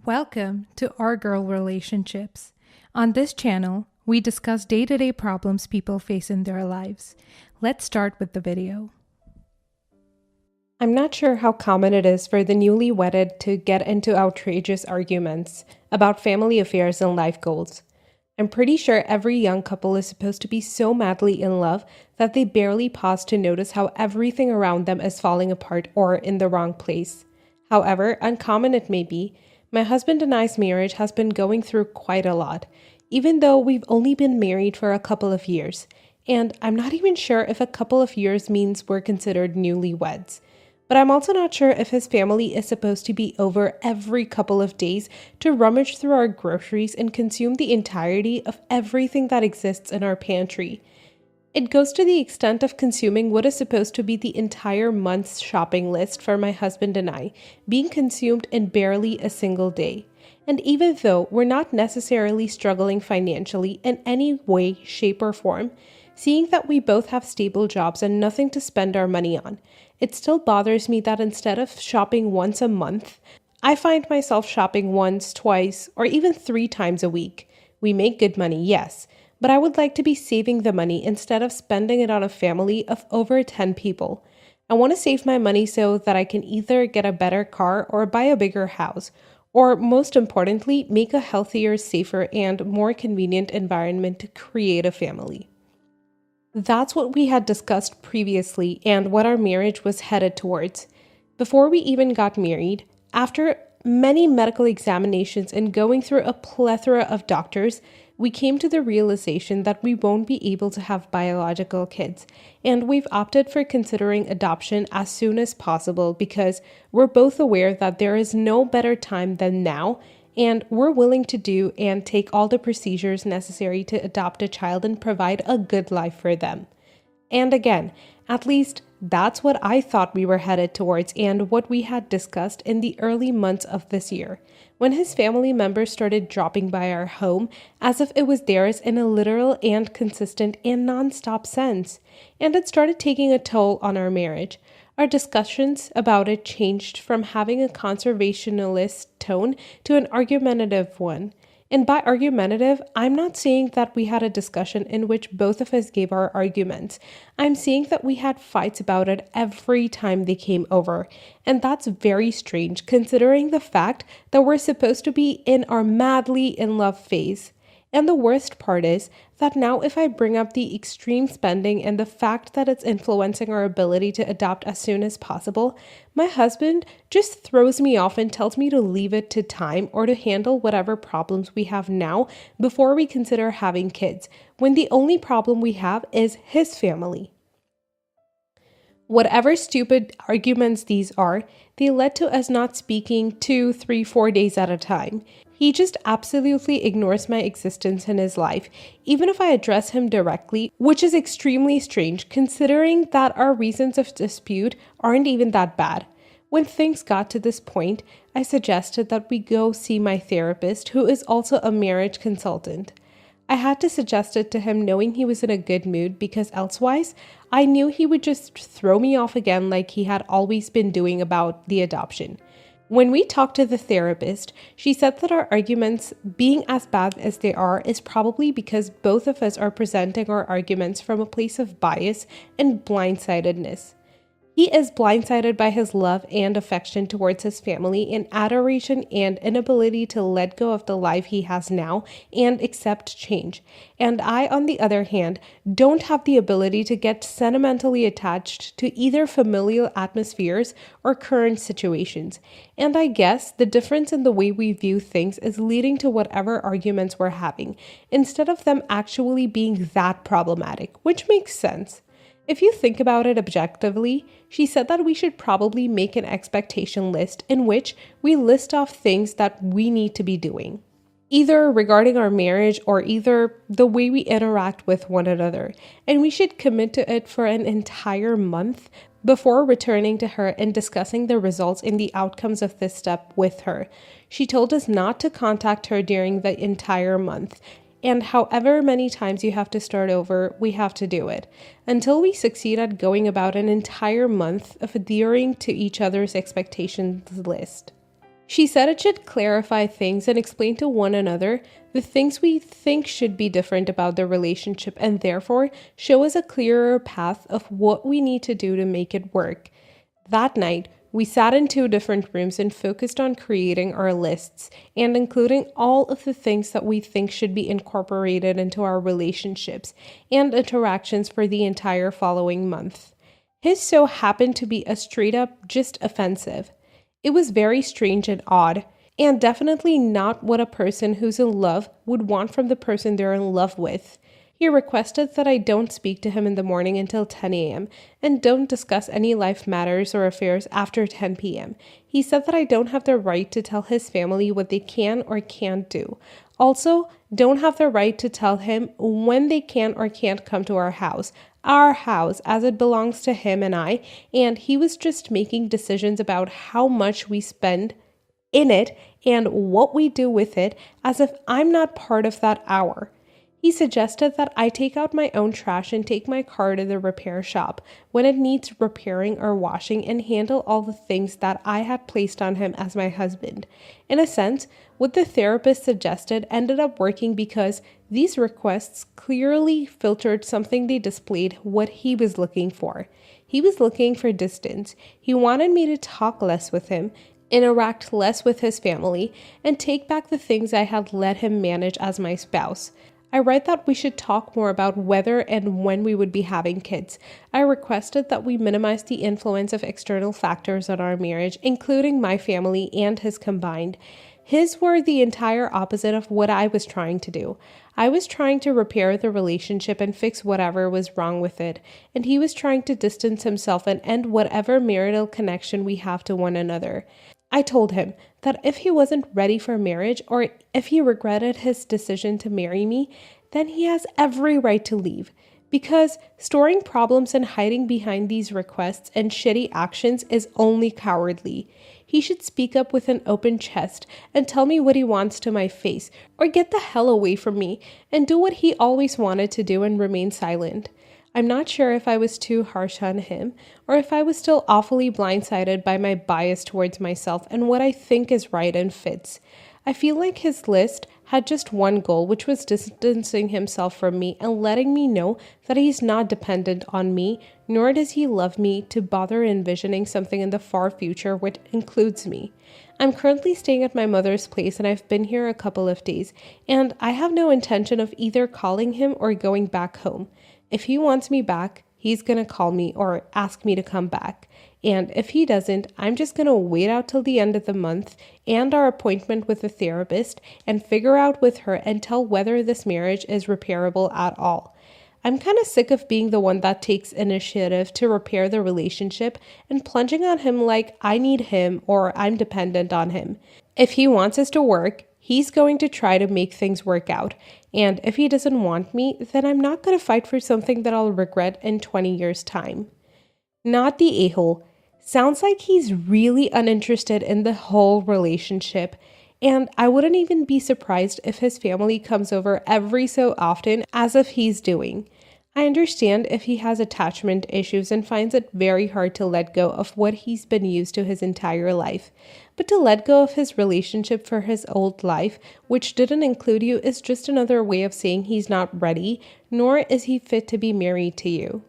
Welcome to Our Girl Relationships. On this channel, we discuss day-to-day problems people face in their lives. Let's start with the video. I'm not sure how common it is for the newly wedded to get into outrageous arguments about family affairs and life goals. I'm pretty sure every young couple is supposed to be so madly in love that they barely pause to notice how everything around them is falling apart or in the wrong place. However uncommon it may be, my husband and I's marriage has been going through quite a lot, even though we've only been married for a couple of years. And I'm not even sure if a couple of years means we're considered newlyweds. But I'm also not sure if his family is supposed to be over every couple of days to rummage through our groceries and consume the entirety of everything that exists in our pantry. It goes to the extent of consuming what is supposed to be the entire month's shopping list for my husband and I, being consumed in barely a single day. And even though we're not necessarily struggling financially in any way, shape, or form, seeing that we both have stable jobs and nothing to spend our money on, it still bothers me that instead of shopping once a month, I find myself shopping once, twice, or even 3 times a week. We make good money, yes, but I would like to be saving the money instead of spending it on a family of over 10 people. I want to save my money so that I can either get a better car or buy a bigger house, or most importantly, make a healthier, safer, and more convenient environment to create a family. That's what we had discussed previously and what our marriage was headed towards. Before we even got married, after many medical examinations and going through a plethora of doctors, we came to the realization that we won't be able to have biological kids, and we've opted for considering adoption as soon as possible because we're both aware that there is no better time than now, and we're willing to do and take all the procedures necessary to adopt a child and provide a good life for them. And again, at least that's what I thought we were headed towards and what we had discussed in the early months of this year, when his family members started dropping by our home as if it was theirs in a literal and consistent and non-stop sense, and it started taking a toll on our marriage. Our discussions about it changed from having a conservationist tone to an argumentative one. And by argumentative, I'm not saying that we had a discussion in which both of us gave our arguments. I'm saying that we had fights about it every time they came over. And that's very strange considering the fact that we're supposed to be in our madly in love phase. And the worst part is that now if I bring up the extreme spending and the fact that it's influencing our ability to adopt as soon as possible, my husband just throws me off and tells me to leave it to time or to handle whatever problems we have now before we consider having kids, when the only problem we have is his family. Whatever stupid arguments these are, they led to us not speaking 2, 3, 4 days at a time. He just absolutely ignores my existence in his life, even if I address him directly, which is extremely strange considering that our reasons of dispute aren't even that bad. When things got to this point, I suggested that we go see my therapist, who is also a marriage consultant. I had to suggest it to him knowing he was in a good mood because elsewise, I knew he would just throw me off again like he had always been doing about the adoption. When we talked to the therapist, she said that our arguments being as bad as they are is probably because both of us are presenting our arguments from a place of bias and blindsidedness. He is blindsided by his love and affection towards his family and adoration and inability to let go of the life he has now and accept change. And I, on the other hand, don't have the ability to get sentimentally attached to either familial atmospheres or current situations. And I guess the difference in the way we view things is leading to whatever arguments we're having, instead of them actually being that problematic, which makes sense. If you think about it objectively, she said that we should probably make an expectation list in which we list off things that we need to be doing, either regarding our marriage or either the way we interact with one another, and we should commit to it for an entire month before returning to her and discussing the results and the outcomes of this step with her. She told us not to contact her during the entire month, and however many times you have to start over, we have to do it, until we succeed at going about an entire month of adhering to each other's expectations list. She said it should clarify things and explain to one another the things we think should be different about the relationship and therefore show us a clearer path of what we need to do to make it work. That night, we sat in 2 different rooms and focused on creating our lists and including all of the things that we think should be incorporated into our relationships and interactions for the entire following month. His so happened to be a straight up just offensive. It was very strange and odd, and definitely not what a person who's in love would want from the person they're in love with. He requested that I don't speak to him in the morning until 10 a.m. and don't discuss any life matters or affairs after 10 p.m. He said that I don't have the right to tell his family what they can or can't do. Also, don't have the right to tell him when they can or can't come to our house, as it belongs to him and I, and he was just making decisions about how much we spend in it and what we do with it as if I'm not part of that hour. He suggested that I take out my own trash and take my car to the repair shop when it needs repairing or washing and handle all the things that I had placed on him as my husband. In a sense, what the therapist suggested ended up working because these requests clearly filtered something they displayed what he was looking for. He was looking for distance. He wanted me to talk less with him, interact less with his family, and take back the things I had let him manage as my spouse. I read that we should talk more about whether and when we would be having kids. I requested that we minimize the influence of external factors on our marriage, including my family and his combined. His were the entire opposite of what I was trying to do. I was trying to repair the relationship and fix whatever was wrong with it, and he was trying to distance himself and end whatever marital connection we have to one another. I told him that if he wasn't ready for marriage or if he regretted his decision to marry me, then he has every right to leave. Because storing problems and hiding behind these requests and shitty actions is only cowardly. He should speak up with an open chest and tell me what he wants to my face, or get the hell away from me and do what he always wanted to do and remain silent. I'm not sure if I was too harsh on him or if I was still awfully blindsided by my bias towards myself and what I think is right and fits. I feel like his list had just one goal, which was distancing himself from me and letting me know that he's not dependent on me, nor does he love me to bother envisioning something in the far future which includes me. I'm currently staying at my mother's place and I've been here a couple of days, and I have no intention of either calling him or going back home. If he wants me back, he's gonna call me or ask me to come back. And if he doesn't, I'm just gonna wait out till the end of the month and our appointment with the therapist and figure out with her and tell whether this marriage is repairable at all. I'm kind of sick of being the one that takes initiative to repair the relationship and plunging on him like I need him or I'm dependent on him. If he wants us to work, he's going to try to make things work out. And if he doesn't want me, then I'm not going to fight for something that I'll regret in 20 years' time. Not the a-hole. Sounds like he's really uninterested in the whole relationship. And I wouldn't even be surprised if his family comes over every so often as if he's doing. I understand if he has attachment issues and finds it very hard to let go of what he's been used to his entire life. But to let go of his relationship for his old life, which didn't include you, is just another way of saying he's not ready, nor is he fit to be married to you.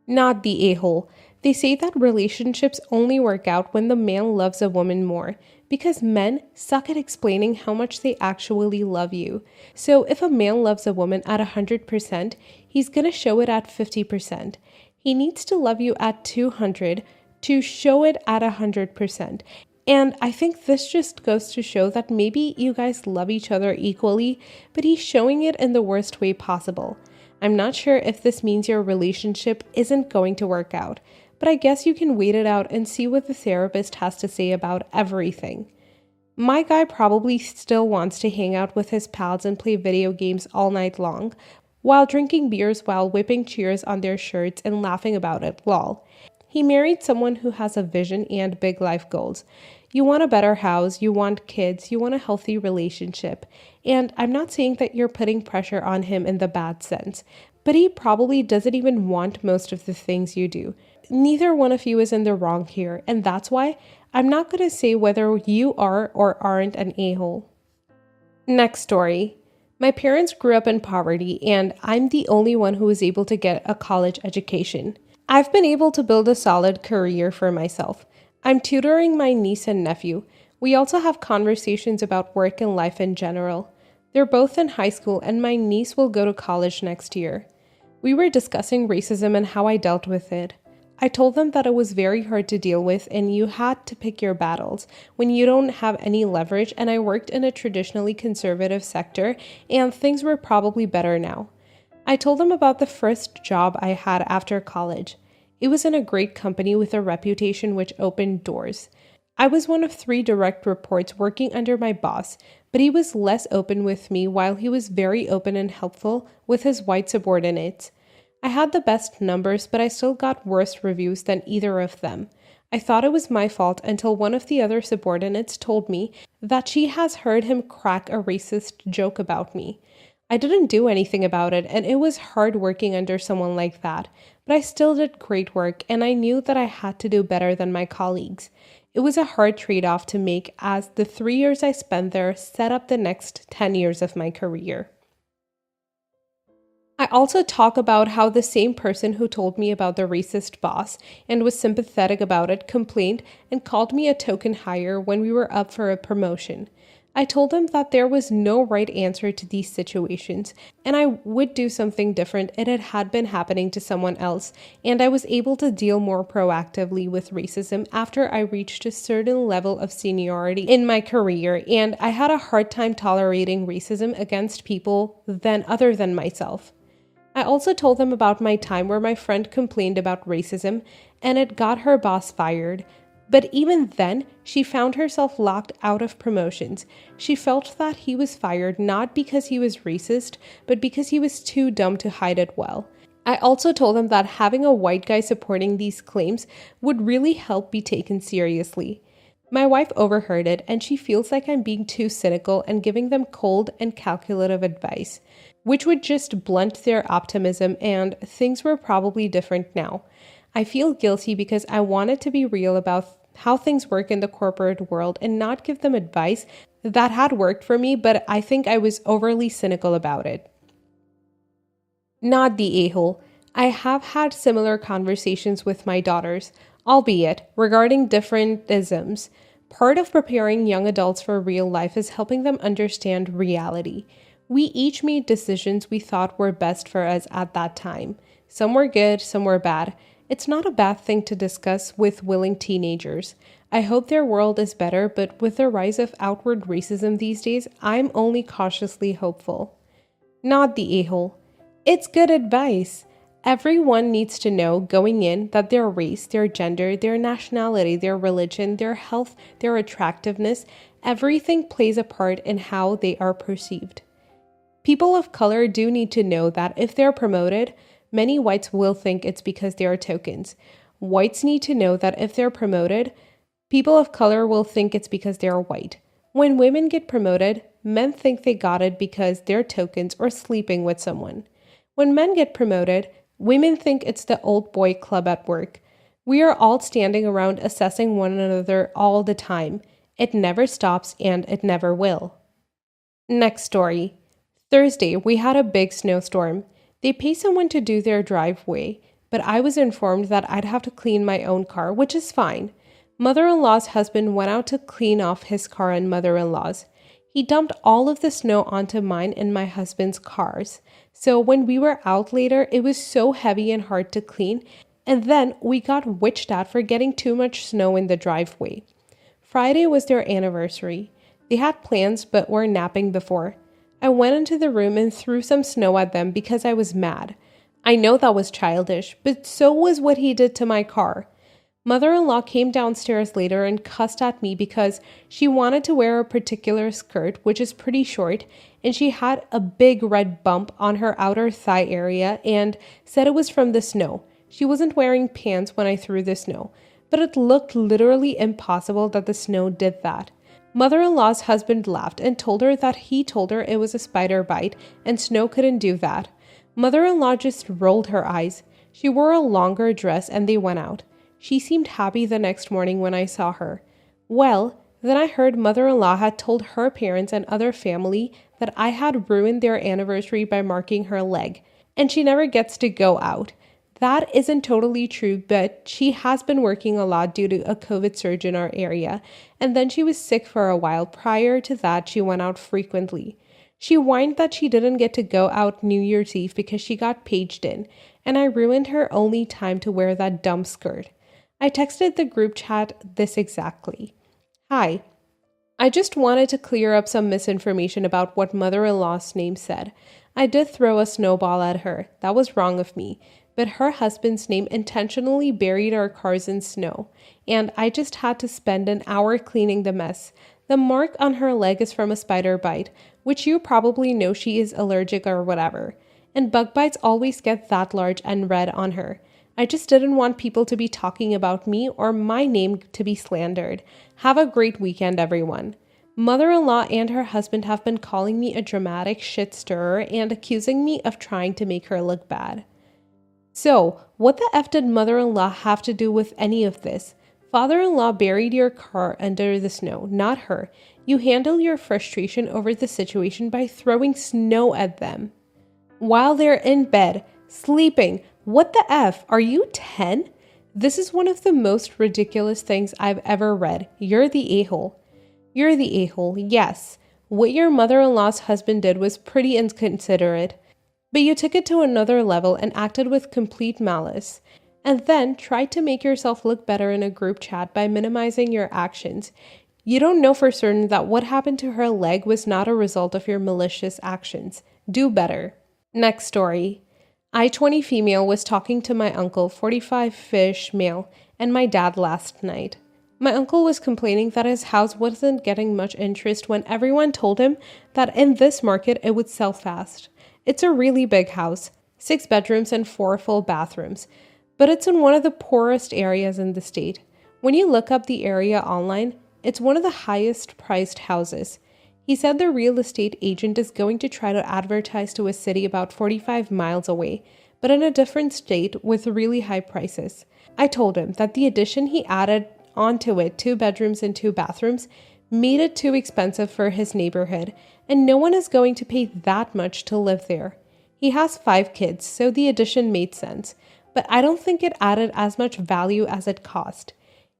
Not the a-hole. They say that relationships only work out when the man loves a woman more, because men suck at explaining how much they actually love you. So if a man loves a woman at 100%, he's gonna show it at 50%. He needs to love you at 200 to show it at 100%. And I think this just goes to show that maybe you guys love each other equally, but he's showing it in the worst way possible. I'm not sure if this means your relationship isn't going to work out, but I guess you can wait it out and see what the therapist has to say about everything. My guy probably still wants to hang out with his pals and play video games all night long, while drinking beers while whipping cheers on their shirts and laughing about it, lol. He married someone who has a vision and big life goals. You want a better house, you want kids, you want a healthy relationship. And I'm not saying that you're putting pressure on him in the bad sense, but he probably doesn't even want most of the things you do. neither one of you is in the wrong here, and that's why I'm not going to say whether you are or aren't an a-hole. Next story. My parents grew up in poverty, and I'm the only one who was able to get a college education. I've been able to build a solid career for myself. I'm tutoring my niece and nephew. We also have conversations about work and life in general. They're both in high school, and my niece will go to college next year. We were discussing racism and how I dealt with it. I told them that it was very hard to deal with and you had to pick your battles when you don't have any leverage, and I worked in a traditionally conservative sector and things were probably better now. I told them about the first job I had after college. It was in a great company with a reputation which opened doors. I was one of 3 direct reports working under my boss, but he was less open with me while he was very open and helpful with his white subordinates. I had the best numbers, but I still got worse reviews than either of them. I thought it was my fault until one of the other subordinates told me that she has heard him crack a racist joke about me. I didn't do anything about it, and it was hard working under someone like that, but I still did great work, and I knew that I had to do better than my colleagues. It was a hard trade-off to make, as the 3 years I spent there set up the next 10 years of my career. I also talk about how the same person who told me about the racist boss and was sympathetic about it complained and called me a token hire when we were up for a promotion. I told him that there was no right answer to these situations, and I would do something different if it had been happening to someone else, and I was able to deal more proactively with racism after I reached a certain level of seniority in my career, and I had a hard time tolerating racism against people other than myself. I also told them about my time where my friend complained about racism and it got her boss fired. But even then, she found herself locked out of promotions. She felt that he was fired not because he was racist, but because he was too dumb to hide it well. I also told them that having a white guy supporting these claims would really help be taken seriously. My wife overheard it, and she feels like I'm being too cynical and giving them cold and calculative advice, which would just blunt their optimism, and things were probably different now. I feel guilty because I wanted to be real about how things work in the corporate world and not give them advice that had worked for me, but I think I was overly cynical about it. Not the a-hole. I have had similar conversations with my daughters, albeit regarding different isms. Part of preparing young adults for real life is helping them understand reality. We each made decisions we thought were best for us at that time. Some were good, some were bad. It's not a bad thing to discuss with willing teenagers. I hope their world is better, but with the rise of outward racism these days, I'm only cautiously hopeful. Not the a-hole. It's good advice. Everyone needs to know going in that their race, their gender, their nationality, their religion, their health, their attractiveness, everything plays a part in how they are perceived. People of color do need to know that if they're promoted, many whites will think it's because they are tokens. Whites need to know that if they're promoted, people of color will think it's because they are white. When women get promoted, men think they got it because they're tokens or sleeping with someone. When men get promoted, women think it's the old boy club at work. We are all standing around assessing one another all the time. It never stops and it never will. Next story. Thursday, we had a big snowstorm. They pay someone to do their driveway, but I was informed that I'd have to clean my own car, which is fine. Mother-in-law's husband went out to clean off his car and mother-in-law's. He dumped all of the snow onto mine and my husband's cars. So when we were out later, it was so heavy and hard to clean, and then we got witched at for getting too much snow in the driveway. Friday was their anniversary. They had plans but were napping before. I went into the room and threw some snow at them because I was mad. I know that was childish, but so was what he did to my car. Mother-in-law came downstairs later and cussed at me because she wanted to wear a particular skirt, which is pretty short, and she had a big red bump on her outer thigh area and said it was from the snow. She wasn't wearing pants when I threw the snow, but it looked literally impossible that the snow did that. Mother-in-law's husband laughed and told her that he told her it was a spider bite and snow couldn't do that. Mother-in-law just rolled her eyes. She wore a longer dress and they went out. She seemed happy the next morning when I saw her. Well, then I heard mother-in-law had told her parents and other family that I had ruined their anniversary by marking her leg, and she never gets to go out. That isn't totally true, but she has been working a lot due to a COVID surge in our area, and then she was sick for a while. Prior to that, she went out frequently. She whined that she didn't get to go out New Year's Eve because she got paged in, and I ruined her only time to wear that dumb skirt. I texted the group chat this exactly. Hi. I just wanted to clear up some misinformation about what mother-in-law's name said. I did throw a snowball at her. That was wrong of me. But her husband's name intentionally buried our cars in snow, and I just had to spend an hour cleaning the mess. The mark on her leg is from a spider bite, which you probably know she is allergic or whatever. And bug bites always get that large and red on her. I just didn't want people to be talking about me or my name to be slandered. Have a great weekend, everyone. Mother-in-law and her husband have been calling me a dramatic shit stirrer and accusing me of trying to make her look bad. So, what the F did mother-in-law have to do with any of this? Father-in-law buried your car under the snow, not her. You handle your frustration over the situation by throwing snow at them. While they're in bed, sleeping. What the F? Are you 10? This is one of the most ridiculous things I've ever read. You're the a-hole. You're the a-hole, yes. What your mother-in-law's husband did was pretty inconsiderate. But you took it to another level and acted with complete malice. And then tried to make yourself look better in a group chat by minimizing your actions. You don't know for certain that what happened to her leg was not a result of your malicious actions. Do better. Next story. I-20 female was talking to my uncle, 45-ish male, and my dad last night. My uncle was complaining that his house wasn't getting much interest when everyone told him that in this market it would sell fast. It's a really big house, 6 bedrooms and 4 full bathrooms, but it's in one of the poorest areas in the state. When you look up the area online, it's one of the highest priced houses. He said the real estate agent is going to try to advertise to a city about 45 miles away, but in a different state with really high prices. I told him that the addition he added onto it, 2 bedrooms and 2 bathrooms, made it too expensive for his neighborhood, and no one is going to pay that much to live there. He has 5 kids, so the addition made sense, but I don't think it added as much value as it cost.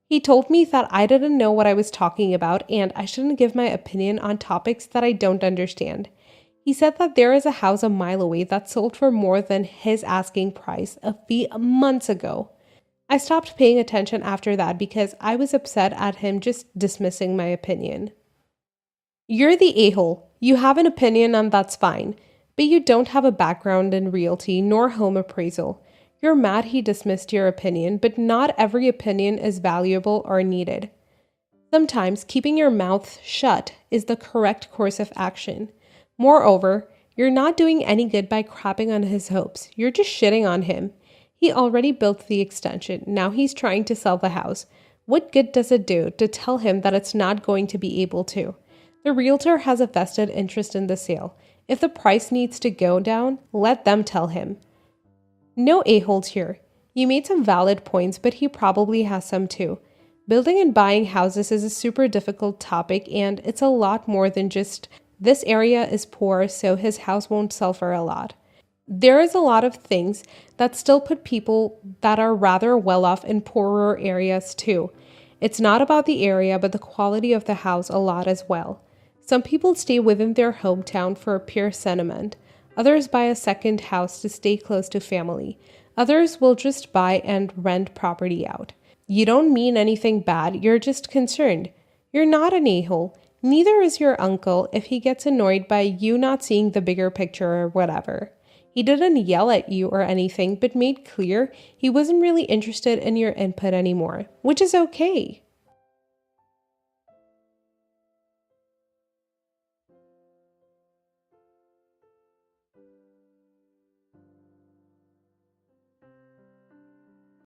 He told me that I didn't know what I was talking about and I shouldn't give my opinion on topics that I don't understand. He said that there is a house a mile away that sold for more than his asking price a few months ago. I stopped paying attention after that because I was upset at him just dismissing my opinion. You're the a-hole. You have an opinion and that's fine, but you don't have a background in realty nor home appraisal. You're mad he dismissed your opinion, but not every opinion is valuable or needed. Sometimes keeping your mouth shut is the correct course of action. Moreover, you're not doing any good by crapping on his hopes. You're just shitting on him. He already built the extension. Now he's trying to sell the house. What good does it do to tell him that it's not going to be able to? The realtor has a vested interest in the sale. If the price needs to go down, let them tell him. No a-holes here. You made some valid points, but he probably has some too. Building and buying houses is a super difficult topic, and it's a lot more than just this area is poor, so his house won't sell for a lot. There is a lot of things that still put people that are rather well off in poorer areas too. It's not about the area, but the quality of the house a lot as well. Some people stay within their hometown for pure sentiment. Others buy a second house to stay close to family. Others will just buy and rent property out. You don't mean anything bad, you're just concerned. You're not an a-hole. Neither is your uncle if he gets annoyed by you not seeing the bigger picture or whatever. He didn't yell at you or anything, but made clear he wasn't really interested in your input anymore, which is okay.